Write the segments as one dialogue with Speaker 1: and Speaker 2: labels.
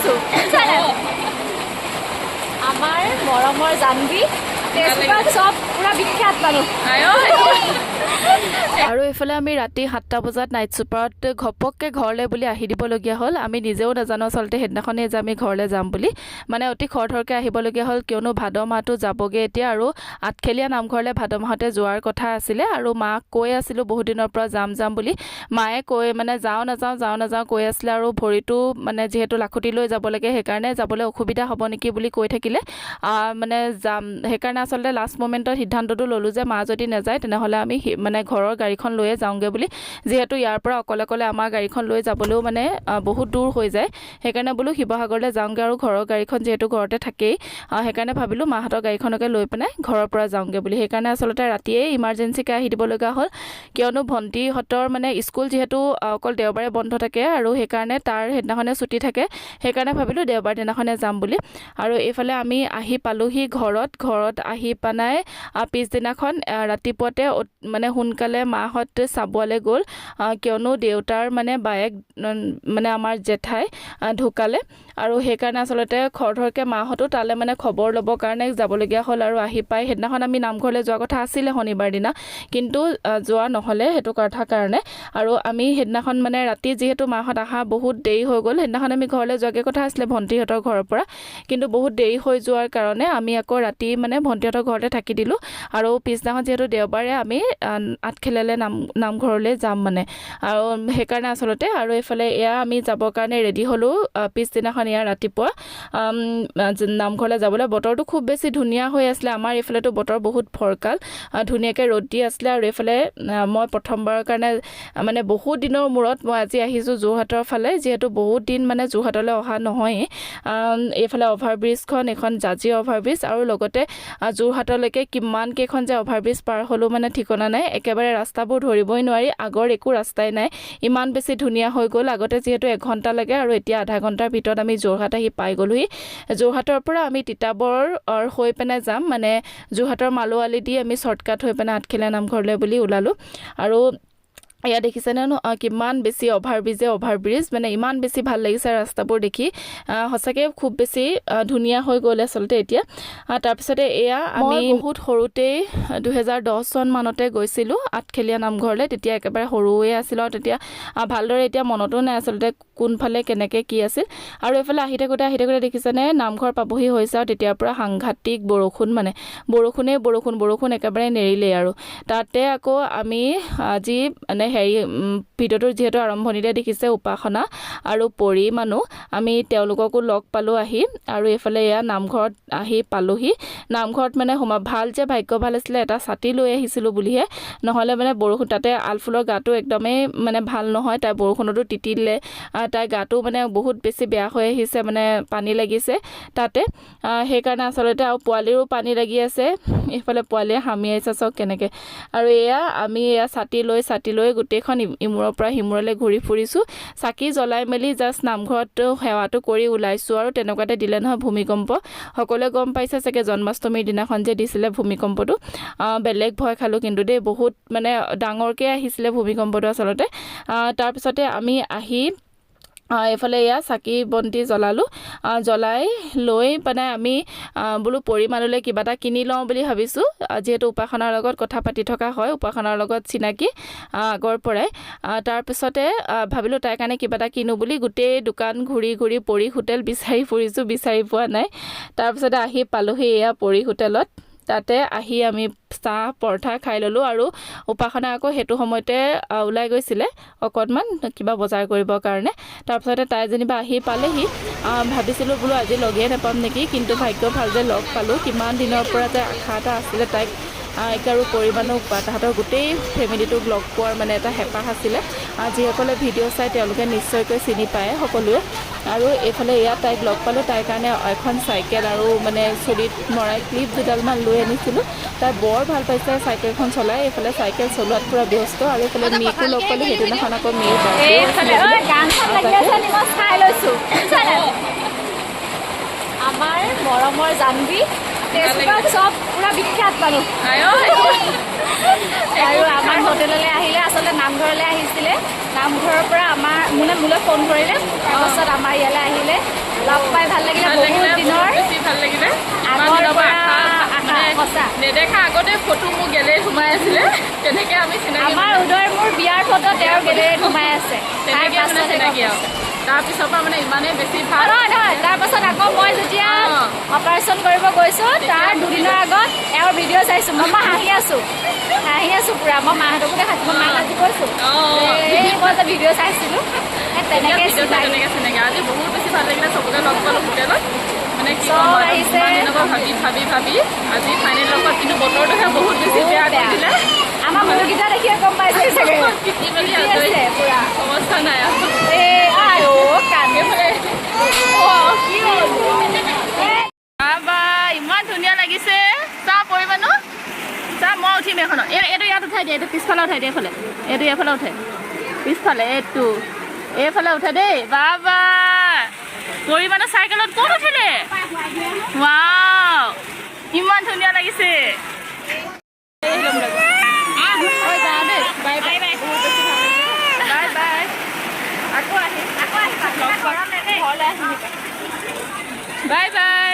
Speaker 1: লৈছোঁ আমাৰ মৰমৰ জানবী তেজপুৰত চব পুৰা বিখ্যাত মানুহ
Speaker 2: আৰু এইফালে আমি ৰাতি 7টা বজাত নাইট ছুপাৰত ঘপককৈ ঘৰলৈ বুলি আহি দিবলগীয়া হ'ল আমি নিজেও নাজানো আচলতে সেইদিনাখনেই যে আমি ঘৰলৈ যাম বুলি মানে অতি খৰধৰকৈ আহিবলগীয়া হ'ল কিয়নো ভাদ মাহটো যাবগৈ এতিয়া আৰু আঠখেলীয়া নামঘৰলৈ ভাদ মাহতে যোৱাৰ কথা আছিলে আৰু মাক কৈ আছিলোঁ বহুত দিনৰ পৰা যাম বুলি মায়ে কৈ মানে যাওঁ নাযাওঁ কৈ আছিলে আৰু ভৰিটো মানে যিহেতু লাখুটি লৈ যাব লাগে সেইকাৰণে যাবলৈ অসুবিধা হ'ব নেকি বুলি কৈ থাকিলে মানে যাম সেইকাৰণে আচলতে লাষ্ট মোমেণ্টত সিদ্ধান্তটো ল'লোঁ যে মা যদি নাযায় তেনেহ'লে আমি মানে ঘৰৰ গাড়ীখন লৈয়ে যাওঁগৈ বুলি যিহেতু ইয়াৰ পৰা অকলে আমাৰ গাড়ীখন লৈ যাবলৈও মানে বহুত দূৰ হৈ যায় সেইকাৰণে বোলো শিৱসাগৰলৈ যাওঁগৈ আৰু ঘৰৰ গাড়ীখন যিহেতু ঘৰতে থাকেই সেইকাৰণে ভাবিলোঁ মাহঁতৰ গাড়ীখনকে লৈ পেলাই ঘৰৰ পৰা যাওঁগৈ বুলি সেইকাৰণে আচলতে ৰাতিয়েই ইমাৰ্জেঞ্চিকৈ আহি দিব লগা হ'ল কিয়নো ভণ্টিহঁতৰ মানে স্কুল যিহেতু অকল দেওবাৰে বন্ধ থাকে আৰু সেইকাৰণে তাৰ সেইদিনাখনে ছুটি থাকে সেইকাৰণে ভাবিলোঁ দেওবাৰ দিনাখনে যাম বুলি আৰু এইফালে আমি আহি পালোহি ঘৰত আহি পানাই পিছদিনাখন ৰাতিপুৱাতে মানে সোনকালে মাহঁত চাবুৱালৈ গ'ল কিয়নো দেউতাৰ মানে বায়েক মানে আমাৰ জেঠাই ঢুকালে আৰু সেইকাৰণে আচলতে খৰধৰকৈ মাহঁতো তালৈ মানে খবৰ ল'বৰ কাৰণে যাবলগীয়া হ'ল আৰু আহি পাই সেইদিনাখন আমি নামঘৰলৈ যোৱা কথা আছিলে শনিবাৰ দিনা কিন্তু যোৱা নহ'লে সেইটো কথাৰ কাৰণে আৰু আমি সেইদিনাখন মানে ৰাতি যিহেতু মাহঁত অহা বহুত দেৰি হৈ গ'ল সেইদিনাখন আমি ঘৰলৈ যোৱাকৈ কথা আছিলে ভণ্টিহঁতৰ ঘৰৰ পৰা কিন্তু বহুত দেৰি হৈ যোৱাৰ কাৰণে আমি আকৌ ৰাতি মানে ভণ্টিহঁতৰ ঘৰতে থাকি দিলোঁ আৰু পিছদিনাখন যিহেতু দেওবাৰে আমি আঠখেলীয়ালৈ নামঘৰলৈ যাম মানে আৰু সেইকাৰণে আচলতে আৰু এইফালে এয়া আমি যাবৰ কাৰণে ৰেডি হ'লোঁ পিছদিনাখন এয়া ৰাতিপুৱা নামঘৰলৈ যাবলৈ বতৰটো খুব বেছি ধুনীয়া হৈ আছিলে আমাৰ এইফালেতো বতৰ বহুত ফৰকাল ধুনীয়াকৈ ৰ'দ দি আছিলে আৰু এইফালে মই প্ৰথমবাৰৰ কাৰণে মানে বহুত দিনৰ মূৰত মই আজি আহিছোঁ যোৰহাটৰ ফালে যিহেতু বহুত দিন মানে যোৰহাটলৈ অহা নহয়েই এইফালে অভাৰব্ৰিজখন এখন জাজি অভাৰব্ৰিজ আৰু লগতে যোৰহাটলৈকে কিমান কেইখন যে অভাৰব্ৰিজ পাৰ হ'লোঁ মানে ঠিকনা নাই একেবাৰে ৰাস্তাবোৰ ধৰিবই নোৱাৰি আগৰ একো ৰাস্তাই নাই ইমান বেছি ধুনীয়া হৈ গ'ল আগতে যিহেতু 1 ঘণ্টা লাগে আৰু এতিয়া আধা ঘণ্টাৰ ভিতৰত আমি যোৰহাট আহি পাই গ'লোহি যোৰহাটৰ পৰা আমি তিতাবৰ হৈ পেনে যাম মানে যোৰহাটৰ মালোৱালি দি আমি শ্বৰ্টকাট হৈ পেনে আঠখেলীয়া নামঘৰলৈ বুলি ওলালোঁ আৰু এয়া দেখিছেনে কিমান বেছি অভাৰব্ৰিজ মানে ইমান বেছি ভাল লাগিছে ৰাস্তাবোৰ দেখি সঁচাকৈ খুব বেছি ধুনীয়া হৈ গ'ল আচলতে এতিয়া তাৰপিছতে এয়া আমি বহুত সৰুতেই 2010 চন মানতে গৈছিলোঁ আঠখেলীয়া নামঘৰলৈ তেতিয়া একেবাৰে সৰুৱে আছিলোঁ আৰু তেতিয়া ভালদৰে এতিয়া মনতো নাই আচলতে কোনফালে কেনেকৈ কি আছিল আৰু এইফালে আহি থাকোঁতে দেখিছেনে নামঘৰ পাবহি হৈছে আৰু তেতিয়াৰ পৰা সাংঘাতিক বৰষুণ মানে বৰষুণ একেবাৰে নেৰিলেই আৰু তাতে আকৌ আমি আজি মানে ভিডিঅ'টোৰ যিহেতু আৰম্ভণিতে দেখিছে উপাসনা আৰু পৰি মানুহ আমি তেওঁলোককো লগ পালোঁ আহি আৰু এইফালে এয়া নামঘৰত আহি পালোহি নামঘৰত মানে ভাল যে ভাগ্য ভাল আছিলে এটা ছাতি লৈ আহিছিলোঁ বুলিহে নহ'লে মানে বৰষুণ তাতে আলফুলৰ গাটো একদমেই মানে ভাল নহয় তাই বৰষুণতো তিতিলে তাইৰ গাটো মানে বহুত বেছি বেয়া হৈ আহিছে মানে পানী লাগিছে তাতে সেইকাৰণে আচলতে আৰু পোৱালিৰো পানী লাগি আছে এইফালে পোৱালীয়ে হামিয়াইছে চাওক কেনেকৈ আৰু এয়া আমি এয়া ছাতি লৈ গোটেইখন ইমূৰৰ পৰা সিমূৰলৈ ঘূৰি ফুৰিছোঁ চাকি জ্বলাই মেলি জাষ্ট নামঘৰত সেৱাটো কৰি ওলাইছোঁ আৰু তেনেকুৱাতে দিলে নহয় ভূমিকম্প সকলোৱে গম পাইছে চাগে জন্মাষ্টমীৰ দিনাখন যে দিছিলে ভূমিকম্পটো বেলেগ ভয় খালোঁ কিন্তু দেই বহুত মানে ডাঙৰকৈ আহিছিলে ভূমিকম্পটো আচলতে তাৰপিছতে আমি আহি এইফালে এয়া চাকি বন্তি জ্বলালোঁ জ্বলাই লৈ মানে আমি বোলো পৰিমাণলৈ কিবা এটা কিনি লওঁ বুলি ভাবিছোঁ যিহেতু উপাসনাৰ লগত কথা পাতি থকা হয় উপাসনাৰ লগত চিনাকি আগৰ পৰাই তাৰপিছতে ভাবিলোঁ তাইৰ কাৰণে কিবা এটা কিনো বুলি গোটেই দোকান ঘূৰি পৰি হোটেল বিচাৰি ফুৰিছোঁ বিচাৰি পোৱা নাই তাৰপিছতে আহি পালোহি এয়া পৰি হোটেলত তাতে আহি আমি চাহ পৰঠা খাই ল'লোঁ আৰু উপাসনা আকৌ সেইটো সময়তে ওলাই গৈছিলে অকণমান কিবা বজাৰ কৰিবৰ কাৰণে তাৰপিছতে তাই যেনিবা আহি পালেহি ভাবিছিলোঁ বোলো আজি লগেই নাপাম নেকি কিন্তু ভাগ্য ভাল যে লগ পালোঁ কিমান দিনৰ পৰা যে আশা এটা আছিলে তাইক আৰু পৰিমাণো তাহাঁতৰ গোটেই ফেমিলিটোক লগ পোৱাৰ মানে এটা হেঁপাহ আছিলে যিসকলে ভিডিঅ' চাই তেওঁলোকে নিশ্চয়কৈ চিনি পায় সকলোৱে আৰু এইফালে ইয়াত তাইক লগ পালোঁ তাইৰ কাৰণে এখন চাইকেল আৰু মানে চুলিত মৰাই ক্লিপ দুডালমান লৈ আনিছিলোঁ তাই বৰ ভাল পাইছে চাইকেলখন চলাই এইফালে চাইকেল চলোৱাত পূৰা ব্যস্ত আৰু এইফালে মিকো লগ পালোঁ সেইদিনাখন আকৌ মিৰ
Speaker 1: আমাৰ মৰমৰ জানবী তেজপুৰত চব পুৰা বিখ্যাত মানুহ আৰু আমাৰ হোটেললৈ আহিলে আচলতে নামঘৰলৈ আহিছিলে নামঘৰৰ পৰা আমাৰ মোলৈ ফোন কৰিলে তাৰপাছত আমাৰ ইয়ালৈ আহিলে লগ পাই ভাল লাগিলে বহুত দিনৰ
Speaker 3: বেছি ভাল লাগিলে
Speaker 1: আগৰ পৰা সঁচা
Speaker 3: নেদেখা আগতে ফটো মোৰ গেলেৰীত সোমাই আছিলে তেনেকৈ আমি চিনাকি
Speaker 1: আমাৰ উদয় মোৰ বিয়াৰ ফটো তেওঁৰ গেলেৰীত সোমাই আছে
Speaker 3: তেনেকৈ মানে চিনাকি আৰু তাৰপিছৰ পৰা মানে ইমানেই বেছি ভাল
Speaker 1: নহয় তাৰপাছত আকৌ মই যেতিয়া অপাৰেশ্যন কৰিব গৈছোঁ তাৰ দুদিনৰ আগত এওঁৰ ভিডিঅ' চাইছোঁ মই হাঁহি আছোঁ পুৰা মই মাহঁতকো দেখাইছোঁ মই মাক আজি কৈছোঁ এই মই যে ভিডিঅ' চাইছিলোঁ তেনেকৈ
Speaker 3: চিনাকি আজি বহুত বেছি ভাল লাগিলে চবকে লগ পালোঁ হোটেলত মানে কি আহিছে ভাবি আজি ফাইনেল লগত কিন্তু বতৰটোহে বহুত বেছি বেয়া কৰিছিলে
Speaker 1: আমাৰ মানুহকেইটা দেখিয়ে গম পাইছে চাগে
Speaker 3: পিটি মেলি
Speaker 1: পুৰা
Speaker 3: অৱস্থা নাই ইমান ধুনীয়া লাগিছে চাহ পৰিবা ন চাহ মই উঠিম এখনত এইটো ইয়াত উঠাই দিয়ে এইটো পিছফালে উঠাই দিয়ে এইটো এইফালে উঠে পিছফালে এইফালে উঠে দেই বাবা পৰিবা ন চাইকেলত ক'ত উঠিলে ৱাও ইমান ধুনীয়া লাগিছে বাই বাই আকৌ আহিম বাই বাই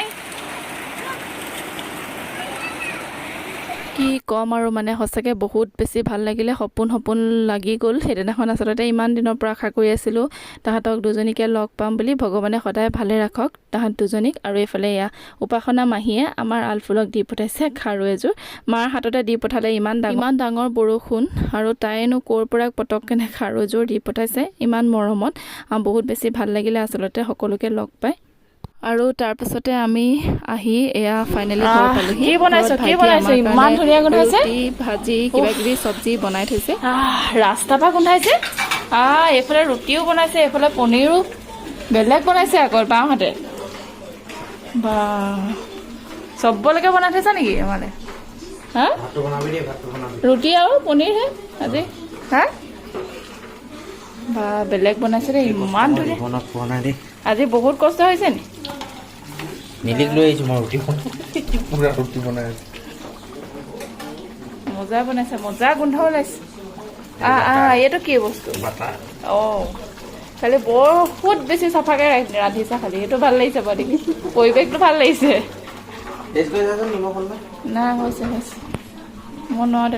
Speaker 2: কি ক'ম আৰু মানে সঁচাকৈ বহুত বেছি ভাল লাগিলে সপোন লাগি গ'ল সেইদিনাখন আচলতে ইমান দিনৰ পৰা আশা কৰি আছিলোঁ তাহাঁতক দুজনীকে লগ পাম বুলি ভগৱানে সদায় ভালে ৰাখক তাহাঁত দুজনীক আৰু এইফালে এয়া উপাসনা মাহীয়ে আমাৰ আলফুলক দি পঠাইছে খাৰু এযোৰ মাৰ হাততে দি পঠালে ইমান ডাঙৰ বৰষুণ আৰু তাইনো ক'ৰ পৰা পটককেনে খাৰুযোৰ দি পঠাইছে ইমান মৰমত বহুত বেছি ভাল লাগিলে আচলতে সকলোকে লগ পাই আৰু তাৰপিছতে আমি আহি এয়া ফাইনেলি ঘৰ পালোহি
Speaker 1: কি বনাইছে ইমান ধুনীয়া গোন্ধাইছে
Speaker 2: ভাজি কিবা কিবি চব্জি বনাই থৈছে
Speaker 1: ৰাস্তাৰ পৰা গোন্ধাইছে এইফালে ৰুটিও বনাইছে এইফালে পনীৰো বেলেগ বনাইছে আকৌ বাওঁহাতে বা চবলৈকে বনাই থৈছা নেকি মানে হা ৰুটি আৰু পনীৰহে আজি হা বা বেলেগ বনাইছে দেই ইমান ধুনীয়া আজি বহুত কষ্ট হৈছে নি
Speaker 4: নীলিক লৈ আহিছোঁ মই ৰুটি বনাই আছোঁ
Speaker 1: মজা বনাইছে মজা গোন্ধ ওলাইছে এইটো কি বস্তু খালি বহুত বেছি চাফাকৈ ৰান্ধিছা খালি সেইটো ভাল লাগিছে বাৰু দেখি পৰিৱেশটো ভাল লাগিছে
Speaker 4: নিমখ
Speaker 1: নাই হৈছে মই নোৱাৰো